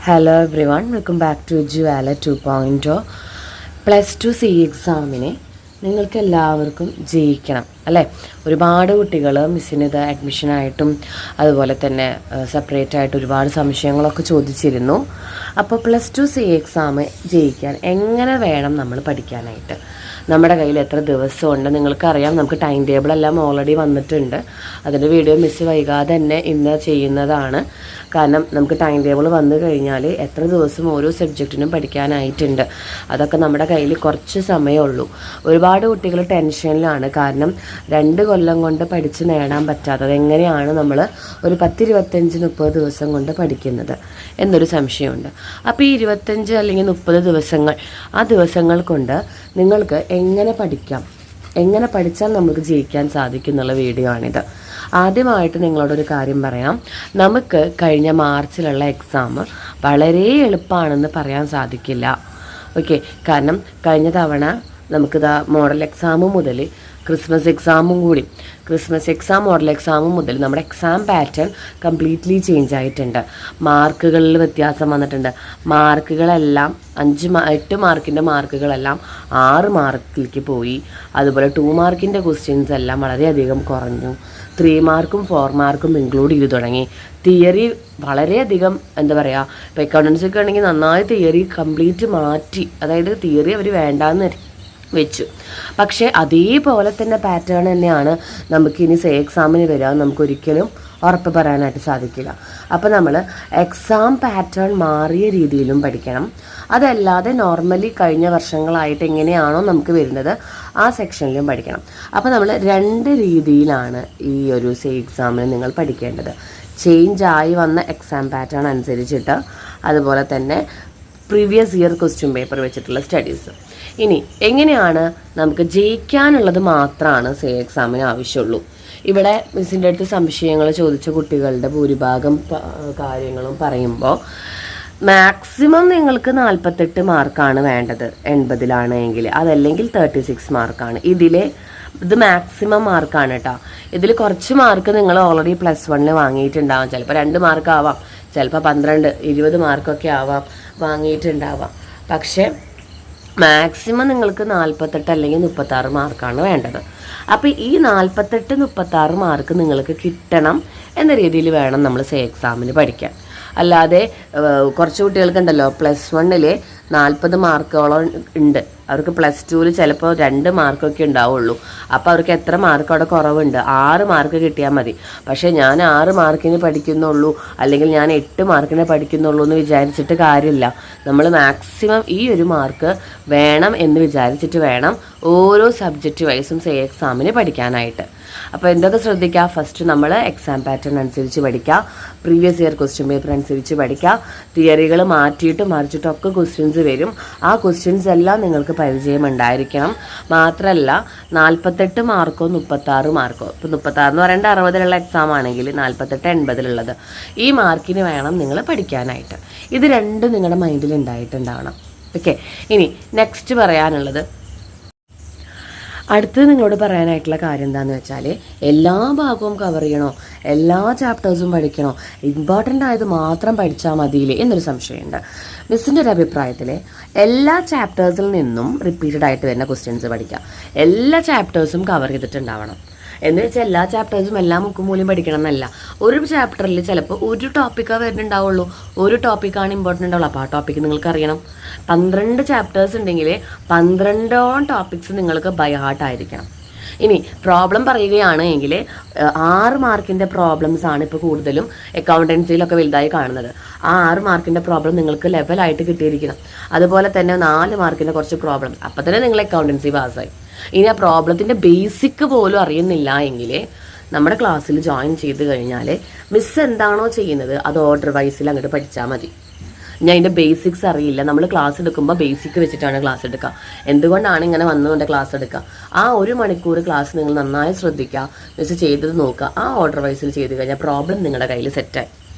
Hello everyone, welcome back to ജുവാല 2.0. +2 സി എക്സാമിനെ നിങ്ങൾക്ക് എല്ലാവർക്കും ജയിക്കണം അല്ലേ? ഒരുപാട് കുട്ടികൾ മിസ്സിന് ഇത് അഡ്മിഷനായിട്ടും അതുപോലെ തന്നെ സെപ്പറേറ്റ് ആയിട്ട് ഒരുപാട് സംശയങ്ങളൊക്കെ ചോദിച്ചിരുന്നു. അപ്പോൾ +2 സി എക്സാം ജയിക്കാൻ എങ്ങനെ വേണം നമ്മൾ പഠിക്കാനായിട്ട്? നമ്മുടെ കയ്യിൽ എത്ര ദിവസമുണ്ട്? നിങ്ങൾക്കറിയാം, നമുക്ക് ടൈം ടേബിൾ എല്ലാം ഓൾറെഡി വന്നിട്ടുണ്ട്. അതിൻ്റെ വീഡിയോ മിസ് വൈകാതെ തന്നെ ഇന്ന് ചെയ്യുന്നതാണ്. കാരണം നമുക്ക് ടൈം ടേബിൾ വന്നു കഴിഞ്ഞാൽ എത്ര ദിവസം ഓരോ സബ്ജക്റ്റിനും പഠിക്കാനായിട്ടുണ്ട്. അതൊക്കെ നമ്മുടെ കയ്യിൽ കുറച്ച് സമയമുള്ളൂ. ഒരുപാട് കുട്ടികൾ ടെൻഷനിലാണ്. കാരണം 2 കൊല്ലം കൊണ്ട് പഠിച്ച് നേടാൻ പറ്റാത്തത് എങ്ങനെയാണ് നമ്മൾ ഒരു 10, 25, 30 ദിവസം കൊണ്ട് പഠിക്കുന്നത് എന്നൊരു സംശയമുണ്ട്. അപ്പോൾ ഈ 25 അല്ലെങ്കിൽ 30 ദിവസങ്ങൾ, ആ ദിവസങ്ങൾ കൊണ്ട് നിങ്ങൾക്ക് എങ്ങനെ പഠിക്കാം, എങ്ങനെ പഠിച്ചാൽ നമുക്ക് ജയിക്കാൻ സാധിക്കും എന്നുള്ള വീഡിയോ ആണിത്. ആദ്യമായിട്ട് നിങ്ങളോടൊരു കാര്യം പറയാം. നമുക്ക് കഴിഞ്ഞ മാർച്ചിലുള്ള എക്സാം വളരെ എളുപ്പമാണെന്ന് പറയാൻ സാധിക്കില്ല. ഓക്കെ, കാരണം കഴിഞ്ഞ തവണ നമുക്കിതാ മോഡൽ എക്സാം മുതൽ ക്രിസ്മസ് എക്സാമും കൂടി, ക്രിസ്മസ് എക്സാം, മോഡൽ എക്സാമും മുതൽ നമ്മുടെ എക്സാം പാറ്റേൺ കംപ്ലീറ്റ്ലി ചേഞ്ച് ആയിട്ടുണ്ട്. മാർക്കുകളിൽ വ്യത്യാസം വന്നിട്ടുണ്ട്. മാർക്കുകളെല്ലാം 8 മാർക്കിൻ്റെ മാർക്കുകളെല്ലാം 6 മാർക്കിലേക്ക് പോയി. അതുപോലെ 2 മാർക്കിൻ്റെ ക്വസ്റ്റ്യൻസ് എല്ലാം വളരെയധികം കുറഞ്ഞു. 3 മാർക്കും 4 മാർക്കും ഇൻക്ലൂഡ് ചെയ്തു തുടങ്ങി. തിയറി വളരെയധികം എന്താ പറയുക, ഇപ്പോൾ അക്കൗണ്ടൻസി ഒക്കെ ആണെങ്കിൽ നന്നായി തിയറി കംപ്ലീറ്റ് മാറ്റി, അതായത് തിയറി അവർ വേണ്ടാന്ന് വെച്ചു. പക്ഷേ അതേപോലെ തന്നെ പാറ്റേൺ തന്നെയാണ് നമുക്കിനി സേ എക്സാമിന് വരിക. നമുക്കൊരിക്കലും ഉറപ്പ് പറയാനായിട്ട് സാധിക്കില്ല. അപ്പോൾ നമ്മൾ എക്സാം പാറ്റേൺ മാറിയ രീതിയിലും പഠിക്കണം. അതല്ലാതെ നോർമലി കഴിഞ്ഞ വർഷങ്ങളായിട്ട് എങ്ങനെയാണോ നമുക്ക് വരുന്നത് ആ സെക്ഷനിലും പഠിക്കണം. അപ്പോൾ നമ്മൾ 2 രീതിയിലാണ് ഈ ഒരു സേ എക്സാമിന് നിങ്ങൾ പഠിക്കേണ്ടത്. ചേഞ്ച് ആയി വന്ന എക്സാം പാറ്റേൺ അനുസരിച്ചിട്ട്, അതുപോലെ തന്നെ പ്രീവിയസ് ഇയർ ക്വസ്റ്റ്യൻ പേപ്പർ വെച്ചിട്ടുള്ള സ്റ്റഡീസ്. ഇനി എങ്ങനെയാണ് നമുക്ക് ജയിക്കാനുള്ളത് മാത്രമാണ് സേ എക്സാമിന് ആവശ്യമുള്ളൂ. ഇവിടെ മിസ്സിൻ്റെ അടുത്ത് സംശയങ്ങൾ ചോദിച്ച കുട്ടികളുടെ ഭൂരിഭാഗം കാര്യങ്ങളും പറയുമ്പോൾ മാക്സിമം നിങ്ങൾക്ക് 48 മാർക്കാണ് വേണ്ടത് 80-ലാണ് എങ്കിൽ, അതല്ലെങ്കിൽ 36 മാർക്കാണ്. ഇത് മാക്സിമം മാർക്കാണ് കേട്ടോ. ഇതിൽ കുറച്ച് മാർക്ക് നിങ്ങൾ ഓൾറെഡി +1 വാങ്ങിയിട്ടുണ്ടാവാം. ചിലപ്പോൾ 2 മാർക്ക് ആവാം, ചിലപ്പോൾ 12, 20 മാർക്കൊക്കെ ആവാം വാങ്ങിയിട്ടുണ്ടാവാം. പക്ഷേ മാക്സിമം നിങ്ങൾക്ക് 48 അല്ലെങ്കിൽ 36 മാർക്കാണ് വേണ്ടത്. അപ്പോൾ ഈ 48, 36 മാർക്ക് നിങ്ങൾക്ക് കിട്ടണം എന്ന രീതിയിൽ വേണം നമ്മൾ സേ എക്സാമിന് പഠിക്കാൻ. അല്ലാതെ കുറച്ച് കുട്ടികൾക്കുണ്ടല്ലോ +1 40 മാർക്കോളം ഉണ്ട്, അവർക്ക് +2 ചിലപ്പോൾ 2 മാർക്കൊക്കെ ഉണ്ടാവുള്ളൂ. അപ്പോൾ അവർക്ക് എത്ര മാർക്ക് അവിടെ കുറവുണ്ട്? 6 മാർക്ക് കിട്ടിയാൽ മതി. പക്ഷേ ഞാൻ 6 മാർക്കിന് പഠിക്കുന്നുള്ളൂ, അല്ലെങ്കിൽ ഞാൻ 8 മാർക്കിന് പഠിക്കുന്നുള്ളൂ എന്ന് വിചാരിച്ചിട്ട് കാര്യമില്ല. നമ്മൾ മാക്സിമം ഈ ഒരു മാർക്ക് വേണം എന്ന് വിചാരിച്ചിട്ട് വേണം ഓരോ സബ്ജക്റ്റ് വൈസും സേ എക്സാമിന് പഠിക്കാനായിട്ട്. അപ്പോൾ എന്തൊക്കെ ശ്രദ്ധിക്കുക? ഫസ്റ്റ് നമ്മൾ എക്സാം പാറ്റേൺ അനുസരിച്ച് പഠിക്കുക, പ്രീവിയസ് ഇയർ ക്വസ്റ്റ്യൻ പേപ്പർ അനുസരിച്ച് പഠിക്കുക. തിയറികൾ മാറ്റിയിട്ടും മറിച്ചിട്ടൊക്കെ ക്വസ്റ്റ്യൻസ് വരും. ആ ക്വസ്റ്റ്യൻസ് എല്ലാം നിങ്ങൾക്ക് പരിചയം ഉണ്ടായിരിക്കണം. മാത്രമല്ല 48 മാർക്കോ 36 മാർക്കോ, ഇപ്പോൾ 36 എന്ന് പറയേണ്ട 60-ലുള്ള എക്സാം ആണെങ്കിൽ 48 80-ലുള്ളത്, ഈ മാർക്കിന് വേണം നിങ്ങൾ പഠിക്കാനായിട്ട്. ഇത് രണ്ടും നിങ്ങളുടെ മൈൻഡിൽ ഉണ്ടായിട്ടുണ്ടാവണം. ഓക്കെ, ഇനി നെക്സ്റ്റ് പറയാനുള്ളത്, അടുത്തത് നിങ്ങളോട് പറയാനായിട്ടുള്ള കാര്യം എന്താണെന്ന് വെച്ചാൽ, എല്ലാ ഭാഗവും കവർ ചെയ്യണോ, എല്ലാ ചാപ്റ്റേഴ്സും പഠിക്കണോ, ഇമ്പോർട്ടൻ്റ് ആയത് മാത്രം പഠിച്ചാൽ മതിയില്ലേ എന്നൊരു സംശയമുണ്ട്. മിസ്സിൻ്റെ ഒരു അഭിപ്രായത്തിൽ എല്ലാ ചാപ്റ്റേഴ്സിൽ നിന്നും റിപ്പീറ്റഡ് ആയിട്ട് വരുന്ന ക്വസ്റ്റ്യൻസ് പഠിക്കുക. എല്ലാ ചാപ്റ്റേഴ്സും കവർ ചെയ്തിട്ടുണ്ടാവണം. എന്ന് വെച്ചാൽ എല്ലാ ചാപ്റ്റേഴ്സും എല്ലാ മുക്കും മൂലം പഠിക്കണം എന്നല്ല. ഒരു ചാപ്റ്ററിൽ ചിലപ്പോൾ ഒരു ടോപ്പിക്കാണ് വരുന്നുണ്ടാവുള്ളൂ, ഒരു ടോപ്പിക്കാണ് ഇമ്പോർട്ടൻ്റ് ഉണ്ടാവുള്ളൂ. അപ്പോൾ ആ ടോപ്പിക്ക് നിങ്ങൾക്ക് അറിയണം. 12 ചാപ്റ്റേഴ്സ് ഉണ്ടെങ്കിൽ 12 ടോപ്പിക്സ് നിങ്ങൾക്ക് ബൈ ഹാർട്ട് ആയിരിക്കണം. ഇനി പ്രോബ്ലം പറയുകയാണ് എങ്കിൽ 6 മാർക്കിൻ്റെ പ്രോബ്ലംസ് ആണ് ഇപ്പോൾ കൂടുതലും അക്കൗണ്ടൻസിയിലൊക്കെ വലുതായി കാണുന്നത്. ആ 6 മാർക്കിൻ്റെ പ്രോബ്ലം നിങ്ങൾക്ക് ലെവലായിട്ട് കിട്ടിയിരിക്കണം. അതുപോലെ തന്നെ 4 മാർക്കിൻ്റെ കുറച്ച് പ്രോബ്ലം, അപ്പോൾ തന്നെ നിങ്ങൾ അക്കൗണ്ടൻസി പാസ്സായി. ഇനി ആ പ്രോബ്ലത്തിൻ്റെ ബേസിക് പോലും അറിയുന്നില്ല എങ്കിൽ നമ്മുടെ ക്ലാസ്സിൽ ജോയിൻ ചെയ്ത് കഴിഞ്ഞാൽ മിസ് എന്താണോ ചെയ്യുന്നത് അത് ഓർഡർ വൈസിൽ അങ്ങോട്ട് പഠിച്ചാൽ മതി. ഞാൻ അതിൻ്റെ ബേസിക്സ് അറിയില്ല, നമ്മൾ ക്ലാസ് എടുക്കുമ്പോൾ ബേസിക് വെച്ചിട്ടാണ് ക്ലാസ് എടുക്കുക. എന്തുകൊണ്ടാണ് ഇങ്ങനെ വന്നുകൊണ്ട് ക്ലാസ് എടുക്കുക? ആ 1 മണിക്കൂർ ക്ലാസ് നിങ്ങൾ നന്നായി ശ്രദ്ധിക്കുക, മിസ് ചെയ്തത് നോക്കുക. ആ ഓർഡർ വൈസിൽ ചെയ്ത് കഴിഞ്ഞാൽ പ്രോബ്ലം നിങ്ങളുടെ കയ്യിൽ സെറ്റായി.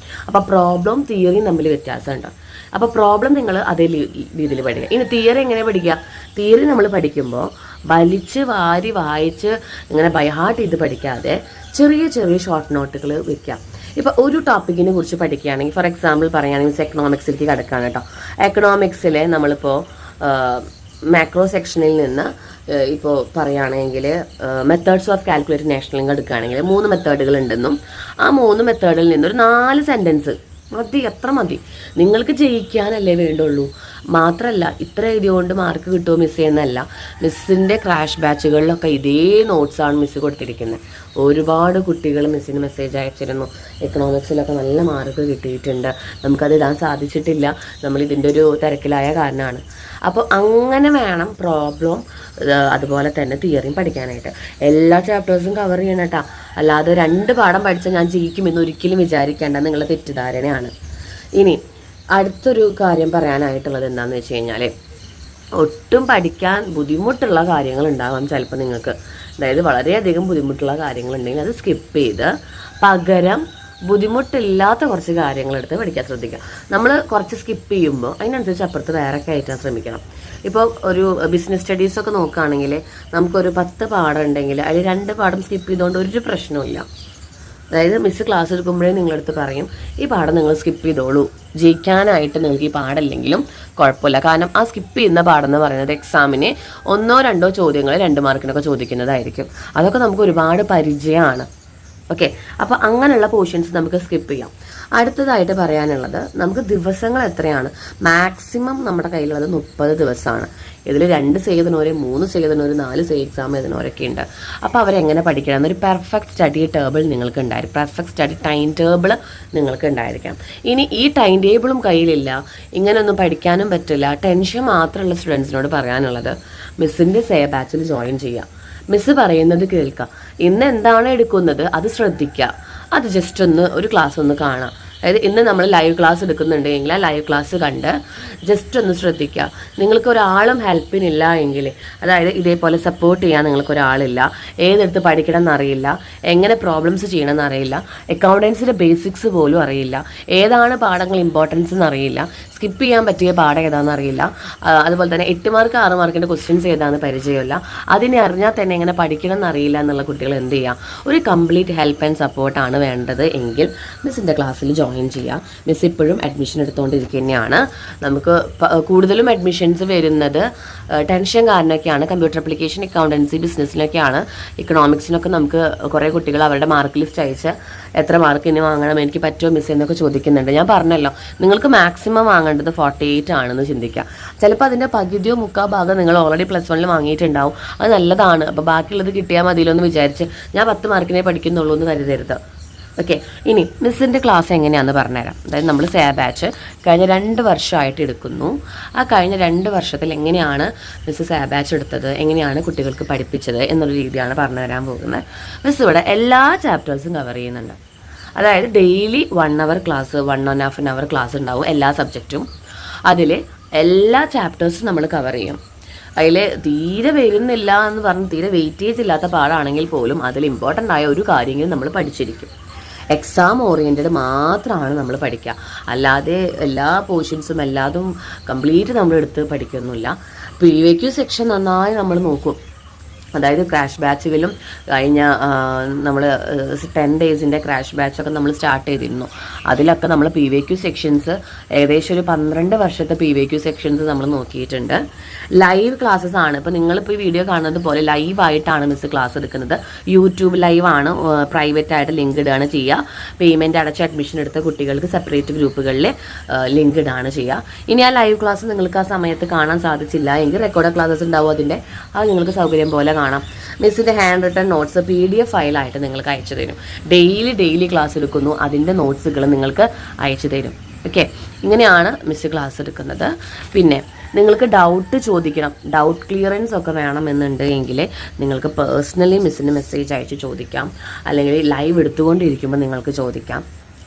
അപ്പോൾ പ്രോബ്ലം തിയറിയും തമ്മിൽ വ്യത്യാസമുണ്ട്. അപ്പോൾ പ്രോബ്ലം നിങ്ങൾ അതേ രീതിയിൽ പഠിക്കുക. ഇനി തിയറി എങ്ങനെ പഠിക്കുക? തിയറി നമ്മൾ പഠിക്കുമ്പോൾ വലിച്ച് വാരി വായിച്ച് ഇങ്ങനെ ബൈഹാർട്ട് ചെയ്ത് പഠിക്കാതെ ചെറിയ ചെറിയ ഷോർട്ട് നോട്ടുകൾ വെക്കാം. ഇപ്പോൾ ഒരു ടോപ്പിക്കിനെ കുറിച്ച് പഠിക്കുകയാണെങ്കിൽ, ഫോർ എക്സാമ്പിൾ പറയുകയാണെങ്കിൽ എക്കണോമിക്സിലേക്ക് കിടക്കുകയാണ് കേട്ടോ. എക്കണോമിക്സിലെ നമ്മളിപ്പോൾ മാക്രോ സെക്ഷനിൽ നിന്ന് ഇപ്പോൾ പറയുകയാണെങ്കിൽ മെത്തേഡ്സ് ഓഫ് കാൽക്കുലേറ്റ് നാഷണൽ എടുക്കുകയാണെങ്കിൽ 3 മെത്തേഡുകൾ ഉണ്ടെന്നും ആ 3 മെത്തേഡിൽ നിന്നൊരു 4 സെൻറ്റൻസ് മതി, എത്ര മതി. നിങ്ങൾക്ക് ജയിക്കാനല്ലേ വേണ്ടുള്ളൂ. മാത്രമല്ല ഇത്ര എഴുതിയോണ്ട് മാർക്ക് കിട്ടുമോ മിസ് ചെയ്യുന്നതല്ല. മിസ്സിൻ്റെ ക്രാഷ് ബാച്ചുകളിലൊക്കെ ഇതേ നോട്ട്സാണ് മിസ്സ് കൊടുത്തിരിക്കുന്നത്. ഒരുപാട് കുട്ടികൾ മിസ്സിന് മെസ്സേജ് അയച്ചിരുന്നു, എക്കണോമിക്സിലൊക്കെ നല്ല മാർക്ക് കിട്ടിയിട്ടുണ്ട്, നമുക്കത് ഇടാൻ സാധിച്ചിട്ടില്ല, നമ്മൾ ഇതിൻ്റെ ഒരു തിരക്കിലായ കാരണമാണ്. അപ്പോൾ അങ്ങനെ വേണം പ്രോബ്ലം അതുപോലെ തന്നെ തിയറിയും പഠിക്കാനായിട്ട്. എല്ലാ ചാപ്റ്റേഴ്സും കവർ ചെയ്യണം കേട്ടോ. അല്ലാതെ 2 പാഠം പഠിച്ചാൽ ഞാൻ ജയിക്കുമെന്ന് ഒരിക്കലും വിചാരിക്കേണ്ട, നിങ്ങളുടെ തെറ്റിദ്ധാരണയാണ്. ഇനി അടുത്തൊരു കാര്യം പറയാനായിട്ടുള്ളത് എന്താണെന്ന് വെച്ച് കഴിഞ്ഞാൽ, ഒട്ടും പഠിക്കാൻ ബുദ്ധിമുട്ടുള്ള കാര്യങ്ങൾ ഉണ്ടാകാം ചിലപ്പോൾ നിങ്ങൾക്ക്. അതായത് വളരെയധികം ബുദ്ധിമുട്ടുള്ള കാര്യങ്ങളുണ്ടെങ്കിൽ അത് സ്കിപ്പ് ചെയ്ത് പകരം ബുദ്ധിമുട്ടില്ലാത്ത കുറച്ച് കാര്യങ്ങളെടുത്ത് പഠിക്കാൻ ശ്രദ്ധിക്കുക. നമ്മൾ കുറച്ച് സ്കിപ്പ് ചെയ്യുമ്പോൾ അതിനനുസരിച്ച് അപ്പുറത്ത് വേറെ കയറ്റാൻ ശ്രമിക്കണം. ഇപ്പോൾ ഒരു ബിസിനസ് സ്റ്റഡീസൊക്കെ നോക്കുകയാണെങ്കിൽ നമുക്കൊരു 10 പാഠം ഉണ്ടെങ്കിൽ അതിൽ 2 പാഠം സ്കിപ്പ് ചെയ്തുകൊണ്ട് ഒരു പ്രശ്നമില്ല. അതായത് മിസ് ക്ലാസ് എടുക്കുമ്പോഴേ നിങ്ങളടുത്ത് പറയും, ഈ പാഠം നിങ്ങൾ സ്കിപ്പ് ചെയ്തോളൂ, ജയിക്കാനായിട്ട് നിങ്ങൾക്ക് ഈ പാഠമില്ലെങ്കിലും കുഴപ്പമില്ല. കാരണം ആ സ്കിപ്പ് ചെയ്യുന്ന പാഠം എന്ന് പറയുന്നത് എക്സാമിന് 1-2 ചോദ്യങ്ങൾ 2 മാർക്കിനൊക്കെ ചോദിക്കുന്നതായിരിക്കും. അതൊക്കെ നമുക്ക് ഒരുപാട് പരിചയമാണ്. ഓക്കെ, അപ്പോൾ അങ്ങനെയുള്ള പോർഷൻസ് നമുക്ക് സ്കിപ്പ് ചെയ്യാം. അടുത്തതായിട്ട് പറയാനുള്ളത്, നമുക്ക് ദിവസങ്ങൾ എത്രയാണ്? മാക്സിമം നമ്മുടെ കയ്യിലുള്ളത് 30 ദിവസമാണ്. ഇതിൽ 2 ചെയ്തതിനോരെ 3 ചെയ്തതിനോര് 4 എക്സാം എഴുതുന്നവരൊക്കെ ഉണ്ട്. അപ്പോൾ അവരെങ്ങനെ പഠിക്കണം എന്നൊരു പെർഫെക്റ്റ് സ്റ്റഡി ടേബിൾ നിങ്ങൾക്ക് ഉണ്ടായിരിക്കും, പെർഫെക്റ്റ് സ്റ്റഡി ടൈം ടേബിൾ നിങ്ങൾക്ക് ഉണ്ടായിരിക്കണം. ഇനി ഈ ടൈം ടേബിളും കയ്യിലില്ല, ഇങ്ങനെയൊന്നും പഠിക്കാനും പറ്റില്ല, ടെൻഷൻ മാത്രമുള്ള സ്റ്റുഡൻസിനോട് പറയാനുള്ളത്, മിസ്സിൻ്റെ സേ ബാച്ചിൽ ജോയിൻ ചെയ്യുക. മിസ്സ് പറയുന്നത് കേൾക്കുക, ഇന്ന് എന്താണ് എടുക്കുന്നത് അത് ശ്രദ്ധിക്കുക, അത് ജസ്റ്റ് ഒരു ക്ലാസ് ഒന്ന് കാണാം. അതായത് ഇന്ന് നമ്മൾ ലൈവ് ക്ലാസ് എടുക്കുന്നുണ്ടെങ്കിൽ ആ ലൈവ് ക്ലാസ് കണ്ട് ജസ്റ്റ് ഒന്ന് ശ്രദ്ധിക്കുക. നിങ്ങൾക്ക് ഒരാളും ഹെൽപ്പിനില്ല എങ്കിൽ, അതായത് ഇതേപോലെ സപ്പോർട്ട് ചെയ്യാൻ നിങ്ങൾക്ക് ഒരാളില്ല, ഏതെടുത്ത് പഠിക്കണം എന്നറിയില്ല, എങ്ങനെ പ്രോബ്ലംസ് ചെയ്യണം എന്നറിയില്ല, അക്കൗണ്ടൻസിൻ്റെ ബേസിക്സ് പോലും അറിയില്ല, ഏതാണ് പാഠങ്ങൾ ഇമ്പോർട്ടൻസ് എന്നറിയില്ല, സ്കിപ്പ് ചെയ്യാൻ പറ്റിയ പാഠം ഏതാണെന്ന് അറിയില്ല, അതുപോലെ തന്നെ 8 മാർക്ക് 6 മാർക്കിൻ്റെ ക്വസ്റ്റ്യൻസ് ഏതാണെന്ന് പരിചയമില്ല, അതിനെ അറിഞ്ഞാൽ തന്നെ എങ്ങനെ പഠിക്കണം എന്നറിയില്ല എന്നുള്ള കുട്ടികൾ എന്ത് ചെയ്യുക? ഒരു കംപ്ലീറ്റ് ഹെൽപ്പ് ആൻഡ് സപ്പോർട്ടാണ് വേണ്ടത് എങ്കിൽ മിസ്സിൻ്റെ ക്ലാസ്സിൽ ജോയിൻ ചെയ്യുക. മിസ് ഇപ്പോഴും അഡ്മിഷൻ എടുത്തുകൊണ്ടിരിക്കുക തന്നെയാണ്. നമുക്ക് കൂടുതലും അഡ്മിഷൻസ് വരുന്നത് ടെൻഷൻ കാരണമൊക്കെയാണ്. കമ്പ്യൂട്ടർ അപ്ലിക്കേഷൻ, അക്കൗണ്ടൻസി, ബിസിനസ്സിനൊക്കെയാണ്. ഇക്കണോമിക്സിനൊക്കെ നമുക്ക് കുറേ കുട്ടികൾ അവരുടെ മാർക്ക് ലിസ്റ്റ് അയച്ച് എത്ര മാർക്ക് ഇനി വാങ്ങണം, എനിക്ക് പറ്റുമോ മിസ് എന്നൊക്കെ ചോദിക്കുന്നുണ്ട്. ഞാൻ പറഞ്ഞല്ലോ, നിങ്ങൾക്ക് മാക്സിമം വാങ്ങേണ്ടത് 48 ആണെന്ന് ചിന്തിക്കുക. ചിലപ്പോൾ അതിൻ്റെ പകുതിയോ 3/4 ഭാഗം നിങ്ങൾ ഓൾറെഡി +1 വാങ്ങിയിട്ടുണ്ടാവും, അത് നല്ലതാണ്. അപ്പോൾ ബാക്കിയുള്ളത് കിട്ടിയാൽ മതിയല്ലോ എന്ന് വിചാരിച്ച് ഞാൻ 10 മാർക്കിനെ പഠിക്കുന്നുള്ളൂ എന്ന് കരുതരുത്. ഓക്കെ, ഇനി മിസ്സിൻ്റെ ക്ലാസ് എങ്ങനെയാണെന്ന് പറഞ്ഞുതരാം. അതായത് നമ്മൾ സേ ബാച്ച് കഴിഞ്ഞ 2 വർഷമായിട്ട് എടുക്കുന്നു. ആ കഴിഞ്ഞ 2 വർഷത്തിൽ എങ്ങനെയാണ് മിസ്സ് സേ ബാച്ച് എടുത്തത്, എങ്ങനെയാണ് കുട്ടികൾക്ക് പഠിപ്പിച്ചത് എന്നുള്ള രീതിയാണ് പറഞ്ഞു തരാൻ പോകുന്നത്. മിസ്സ് ഇവിടെ എല്ലാ ചാപ്റ്റേഴ്സും കവർ ചെയ്യുന്നുണ്ട്. അതായത് ഡെയിലി 1 അവർ ക്ലാസ്, 1.5 അവർ ക്ലാസ് ഉണ്ടാവും എല്ലാ സബ്ജക്റ്റും. അതിൽ എല്ലാ ചാപ്റ്റേഴ്സും നമ്മൾ കവർ ചെയ്യും. അതിൽ തീരെ വരുന്നില്ല എന്ന് പറഞ്ഞ് തീരെ വെയിറ്റേജ് ഇല്ലാത്ത പാടാണെങ്കിൽ പോലും അതിൽ ഇമ്പോർട്ടൻ്റ് ആയ ഒരു കാര്യങ്ങളും നമ്മൾ പഠിച്ചിരിക്കും. എക്സാം ഓറിയൻറ്റഡ് മാത്രമാണ് നമ്മൾ പഠിക്കുക, അല്ലാതെ എല്ലാ പോർഷൻസും എല്ലാതും കംപ്ലീറ്റ് നമ്മളെടുത്ത് പഠിക്കൊന്നുമില്ല. PYQ സെക്ഷൻ നന്നായി നമ്മൾ നോക്കും. അതായത് ക്രാഷ് ബാച്ചുകളും കഴിഞ്ഞ നമ്മൾ 10 ഡേയ്സിൻ്റെ ക്രാഷ് ബാച്ചൊക്കെ നമ്മൾ സ്റ്റാർട്ട് ചെയ്തിരുന്നു. അതിലൊക്കെ നമ്മൾ PYQ സെക്ഷൻസ് ഏകദേശം ഒരു 12 വർഷത്തെ PYQ സെക്ഷൻസ് നമ്മൾ നോക്കിയിട്ടുണ്ട്. ലൈവ് ക്ലാസ്സസ് ആണ്. ഇപ്പോൾ നിങ്ങളിപ്പോൾ ഈ വീഡിയോ കാണുന്നത് പോലെ ലൈവായിട്ടാണ് മിസ് ക്ലാസ് എടുക്കുന്നത്. യൂട്യൂബ് ലൈവാണ്, പ്രൈവറ്റായിട്ട് ലിങ്ക് ഇടുകയാണ് ചെയ്യുക. പേയ്മെൻറ്റ് അടച്ച് അഡ്മിഷൻ എടുത്ത കുട്ടികൾക്ക് സെപ്പറേറ്റ് ഗ്രൂപ്പുകളിൽ ലിങ്ക് ഇടുകയാണ് ചെയ്യുക. ഇനി ആ ലൈവ് ക്ലാസ് നിങ്ങൾക്ക് ആ സമയത്ത് കാണാൻ സാധിച്ചില്ല എങ്കിൽ റെക്കോർഡ് ക്ലാസ്സസ് ഉണ്ടാവും, അതിൻ്റെ അത് നിങ്ങൾക്ക് സൗകര്യം പോലെ കാണാം. മിസ്സിൻ്റെ ഹാൻഡ് റിട്ടൺ നോട്ട്സ് PDF ഫയലായിട്ട് നിങ്ങൾക്ക് അയച്ചു തരും. ഡെയിലി ക്ലാസ് എടുക്കുന്നു, അതിൻ്റെ നോട്ട്സുകൾ നിങ്ങൾക്ക് അയച്ചു തരും. ഓക്കെ, ഇങ്ങനെയാണ് മിസ് ക്ലാസ് എടുക്കുന്നത്. പിന്നെ നിങ്ങൾക്ക് ഡൗട്ട് ചോദിക്കണം, ഡൗട്ട് ക്ലിയറൻസ് ഒക്കെ വേണമെന്നുണ്ട് എങ്കിൽ നിങ്ങൾക്ക് പേഴ്സണലി മിസ്സിന് മെസ്സേജ് അയച്ച് ചോദിക്കാം, അല്ലെങ്കിൽ ലൈവ് എടുത്തുകൊണ്ടിരിക്കുമ്പോൾ നിങ്ങൾക്ക് ചോദിക്കാം.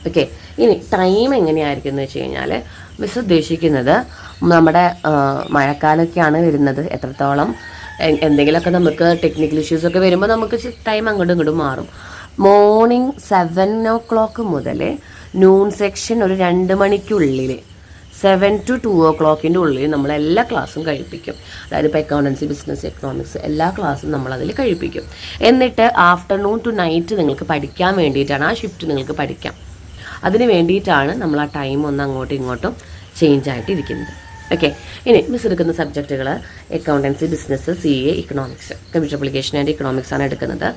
ഓക്കെ, ഇനി ടൈം എങ്ങനെയായിരിക്കും എന്ന് വെച്ച് കഴിഞ്ഞാൽ മിസ് ഉദ്ദേശിക്കുന്നത് നമ്മുടെ മഴക്കാലമൊക്കെയാണ് വരുന്നത്, എത്രത്തോളം എന്തെങ്കിലുമൊക്കെ നമുക്ക് ടെക്നിക്കൽ ഇഷ്യൂസൊക്കെ വരുമ്പോൾ നമുക്ക് ടൈം അങ്ങോട്ടും ഇങ്ങോട്ടും മാറും. മോർണിംഗ് 7 o'clock മുതൽ നൂൺ സെക്ഷൻ ഒരു 2 മണിക്കുള്ളിൽ 7 to 2 o'clock ഉള്ളിൽ നമ്മൾ എല്ലാ ക്ലാസ്സും കഴിപ്പിക്കും. അതായത് ഇപ്പോൾ അക്കൗണ്ടൻസി, ബിസിനസ്, എക്കണോമിക്സ് എല്ലാ ക്ലാസ്സും നമ്മളതിൽ കഴിപ്പിക്കും. എന്നിട്ട് ആഫ്റ്റർനൂൺ ടു നൈറ്റ് നിങ്ങൾക്ക് പഠിക്കാൻ വേണ്ടിയിട്ടാണ്, ആ ഷിഫ്റ്റ് നിങ്ങൾക്ക് പഠിക്കാം. അതിന് വേണ്ടിയിട്ടാണ് നമ്മൾ ആ ടൈം ഒന്ന് അങ്ങോട്ടും ഇങ്ങോട്ടും ചേഞ്ച് ആയിട്ടിരിക്കുന്നത്. ഓക്കെ, ഇനി മിസ് എടുക്കുന്ന സബ്ജക്റ്റുകൾ accountancy, business, CA, economics, computer application and economics ആണ് എടുക്കുന്നത്.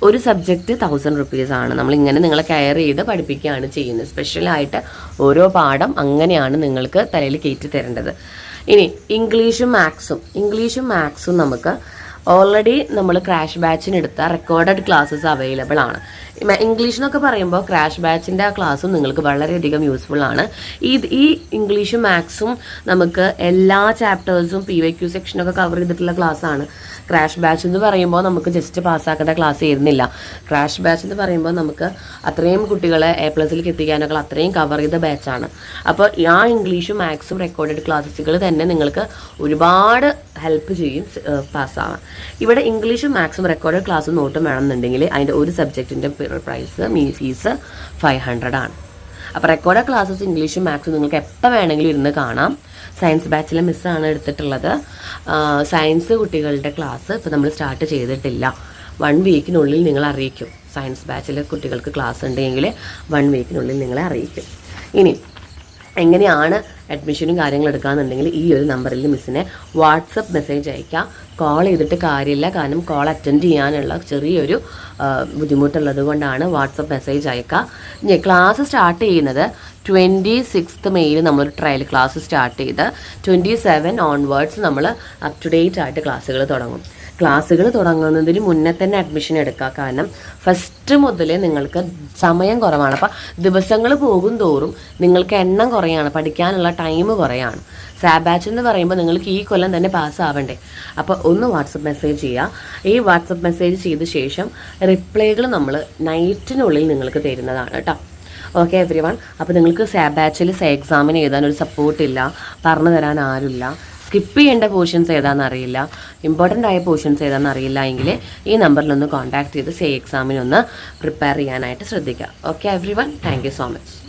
ഒരു സബ്ജക്റ്റ് 1000 rupees ആണ്. നമ്മളിങ്ങനെ നിങ്ങളെ കെയർ ചെയ്ത് പഠിപ്പിക്കുകയാണ് ചെയ്യുന്നത്. സ്പെഷ്യലായിട്ട് ഓരോ പാഠം അങ്ങനെയാണ് നിങ്ങൾക്ക് തലയിൽ കയറ്റി തരേണ്ടത്. ഇനി ഇംഗ്ലീഷും മാത്സും നമുക്ക് ഓൾറെഡി നമ്മൾ ക്രാഷ് ബാച്ചിനെടുത്ത റെക്കോർഡഡ് ക്ലാസ്സസ് അവൈലബിൾ ആണ്. ഇംഗ്ലീഷ് എന്നൊക്കെ പറയുമ്പോൾ ക്രാഷ് ബാച്ചിൻ്റെ ആ ക്ലാസ്സും നിങ്ങൾക്ക് വളരെയധികം യൂസ്ഫുൾ ആണ്. ഈ ഇംഗ്ലീഷും മാത്സും നമുക്ക് എല്ലാ ചാപ്റ്റേഴ്സും PYQ സെക്ഷനൊക്കെ കവർ ചെയ്തിട്ടുള്ള ക്ലാസ്സാണ്. ക്രാഷ് ബാച്ച് എന്ന് പറയുമ്പോൾ നമുക്ക് ജസ്റ്റ് പാസ്സാക്കേണ്ട ക്ലാസ് ആയിരുന്നില്ല. ക്രാഷ് ബാച്ച് എന്ന് പറയുമ്പോൾ നമുക്ക് അത്രയും കുട്ടികളെ A+ലേക്ക് എത്തിക്കാനൊക്കെ അത്രയും കവർ ചെയ്ത ബാച്ചാണ്. അപ്പോൾ ആ ഇംഗ്ലീഷും മാത്സും റെക്കോർഡഡ് ക്ലാസ്സുകൾ തന്നെ നിങ്ങൾക്ക് ഒരുപാട് ഹെൽപ്പ് ചെയ്യും പാസ്സാവാൻ. ഇവിടെ ഇംഗ്ലീഷും മാത്സും റെക്കോർഡഡ് ക്ലാസ്സും നോട്ടും വേണമെന്നുണ്ടെങ്കിൽ അതിൻ്റെ ഒരു സബ്ജക്റ്റിൻ്റെ ഫീസ് 500 ആണ്. അപ്പോൾ റെക്കോർഡഡ് ക്ലാസ്സസ് ഇംഗ്ലീഷും മാത്സും നിങ്ങൾക്ക് എപ്പോൾ വേണമെങ്കിലും ഇരുന്ന് കാണാം. സയൻസ് ബാച്ചിലെ മിസ്സാണ് എടുത്തിട്ടുള്ളത്. സയൻസ് കുട്ടികളുടെ ക്ലാസ് ഇപ്പോൾ നമ്മൾ സ്റ്റാർട്ട് ചെയ്തിട്ടില്ല. 1 വീക്കിനുള്ളിൽ നിങ്ങൾ അറിയിക്കും. സയൻസ് ബാച്ചിലെ കുട്ടികൾക്ക് ക്ലാസ് ഉണ്ടെങ്കിൽ 1 വീക്കിനുള്ളിൽ നിങ്ങളെ അറിയിക്കും. ഇനി എങ്ങനെയാണ് അഡ്മിഷനും കാര്യങ്ങളും എടുക്കാമെന്നുണ്ടെങ്കിൽ ഈ ഒരു നമ്പറിൽ മിസ്സിനെ വാട്സപ്പ് മെസ്സേജ് അയക്കാം. കോൾ ചെയ്തിട്ട് കാര്യമില്ല, കാരണം കോൾ അറ്റൻഡ് ചെയ്യാനുള്ള ചെറിയൊരു ബുദ്ധിമുട്ടുള്ളത് കൊണ്ടാണ് വാട്സപ്പ് മെസ്സേജ് അയക്കുക. ഇനി ക്ലാസ് സ്റ്റാർട്ട് ചെയ്യുന്നത് 26 മെയ്യിൽ നമ്മളൊരു ട്രയൽ ക്ലാസ് സ്റ്റാർട്ട് ചെയ്ത് 27 ഓൺവേർഡ്സ് നമ്മൾ അപ് ടു ഡേറ്റ് ആയിട്ട് ക്ലാസ്സുകൾ തുടങ്ങും. ക്ലാസ്സുകൾ തുടങ്ങുന്നതിന് മുന്നേ തന്നെ അഡ്മിഷൻ എടുക്കുക. കാരണം ഫസ്റ്റ് മുതൽ നിങ്ങൾക്ക് സമയം കുറവാണ്. അപ്പോൾ ദിവസങ്ങൾ പോകും തോറും നിങ്ങൾക്ക് എണ്ണം കുറയാണ്, പഠിക്കാനുള്ള ടൈം കുറയാണ്. സാബ് ബാച്ച് എന്ന് പറയുമ്പോൾ നിങ്ങൾക്ക് ഈ കൊല്ലം തന്നെ പാസ്സാവണ്ടേ. അപ്പോൾ ഒന്ന് വാട്സപ്പ് മെസ്സേജ് ചെയ്യുക. ഈ വാട്സപ്പ് മെസ്സേജ് ചെയ്ത ശേഷം റിപ്ലൈകൾ നമ്മൾ നൈറ്റിനുള്ളിൽ നിങ്ങൾക്ക് തരുന്നതാണ് കേട്ടോ. Okay every one. അപ്പോൾ നിങ്ങൾക്ക് സാബ് ബാച്ചിൽ എക്സാമിന് എഴുതാനൊരു സപ്പോർട്ടില്ല, പറഞ്ഞു തരാൻ ആരുമില്ല, സ്കിപ്പ് ചെയ്യേണ്ട പോർഷൻസ് ഏതാണെന്ന് അറിയില്ല, ഇമ്പോർട്ടൻ്റ് ആയ പോർഷൻസ് ഏതാണെന്ന് അറിയില്ല എങ്കിൽ ഈ നമ്പറിലൊന്ന് കോൺടാക്ട് ചെയ്ത് എക്സാമിനൊന്ന് പ്രിപ്പയർ ചെയ്യാനായിട്ട് ശ്രദ്ധിക്കുക. Okay every one, thank you so much.